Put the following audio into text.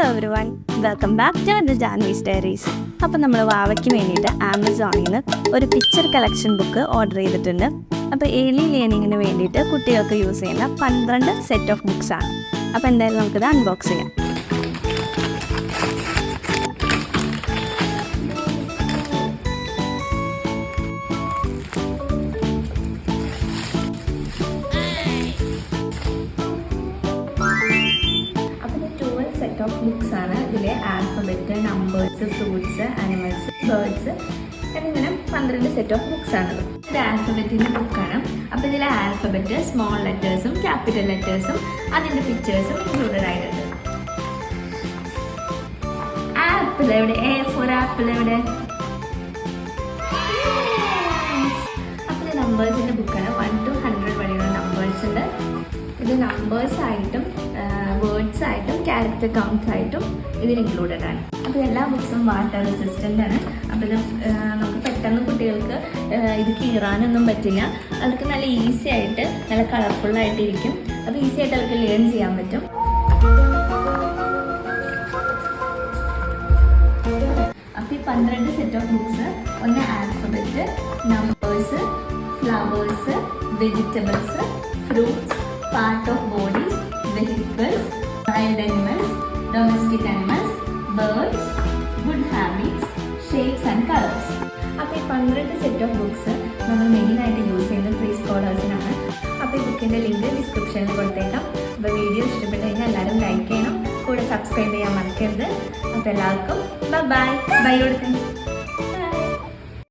Every one, welcome back to the Janvi's diaries. അപ്പോൾ നമ്മൾ വാവയ്ക്ക് വേണ്ടിയിട്ട് ആമസോണിൽ നിന്ന് ഒരു പിക്ചർ കളക്ഷൻ ബുക്ക് ഓർഡർ ചെയ്തിട്ടുണ്ട്. അപ്പോൾ ഏർലി ലേണിങ്ങിന് വേണ്ടിയിട്ട് കുട്ടികൾക്ക് യൂസ് ചെയ്യുന്ന 12 സെറ്റ് ഓഫ് ബുക്സ് ആണ്. അപ്പോൾ എന്തായാലും നമുക്കിത് അൺബോക്സ് ചെയ്യാം. സെറ്റ് ഓഫ് ബുക്സ് ആണ്. ഇതിലെ alphabet, numbers, fruits, animals, birds എന്നിങ്ങനെ 12 സെറ്റ് ഓഫ് ബുക്സ് ആണ്. ഇത് ആൽഫബറ്റിൻ്റെ ബുക്കാണ്. അപ്പോൾ ഇതിലെ ആൽഫബറ്റ് സ്മോൾ ലെറ്റേഴ്സും ക്യാപിറ്റൽ ലെറ്റേഴ്സും അതിൻ്റെ പിക്ചേഴ്സും ഇൻക്ലൂഡഡ് ആയിട്ടുണ്ട്. ആപ്പിൾ എവിടെ? എ ഫോർ ആപ്പിൾ എവിടെ? അപ്പോൾ ഇത് നമ്പേഴ്സിൻ്റെ ബുക്കാണ്. 1 to 100 വരെയുള്ള നമ്പേഴ്സ് ഉണ്ട്. ഇത് നമ്പേഴ്സ് ആയിട്ടും വേർഡ്സ് ആയിട്ടും ക്യാരക്ടർ കൗണ്ട്സ് ആയിട്ടും ഇതിൽ ഇൻക്ലൂഡഡ് ആണ്. അപ്പോൾ എല്ലാ ബുക്സും വാട്ടർ റെസിസ്റ്റൻ്റ് ആണ്. അപ്പോൾ ഇത് നമുക്ക് പെട്ടെന്ന് കുട്ടികൾക്ക് ഇത് കീറാനൊന്നും പറ്റില്ല. അവർക്ക് നല്ല ഈസി ആയിട്ട് നല്ല കളർഫുള്ളായിട്ടിരിക്കും. അപ്പോൾ ഈസി ആയിട്ട് അവർക്ക് ലേൺ ചെയ്യാൻ പറ്റും. അപ്പോൾ ഈ 12 സെറ്റ് ഓഫ് ബുക്സ് ഒന്ന് alphabet, numbers, flowers, vegetables, fruits, part of bodies, vehicles, wild animals, domestic animals, birds, good habits, shapes and colors. അപ്പോൾ ഈ 12 സെറ്റ് ഓഫ് ബുക്സ് നമ്മൾ മെയിനായിട്ട് യൂസ് ചെയ്യുന്നത് പ്രീ സ്കോളേഴ്സിനാണ്. അപ്പോൾ ഈ ബുക്കിൻ്റെ ലിങ്ക് ഡിസ്ക്രിപ്ഷനിൽ കൊടുത്തേക്കാം. അപ്പോൾ വീഡിയോ ഇഷ്ടപ്പെട്ട് കഴിഞ്ഞാൽ എല്ലാവരും ലൈക്ക് ചെയ്യണം, കൂടെ സബ്സ്ക്രൈബ് ചെയ്യാൻ മറക്കരുത്. അപ്പോൾ എല്ലാവർക്കും ബൈ കൊടുക്കും.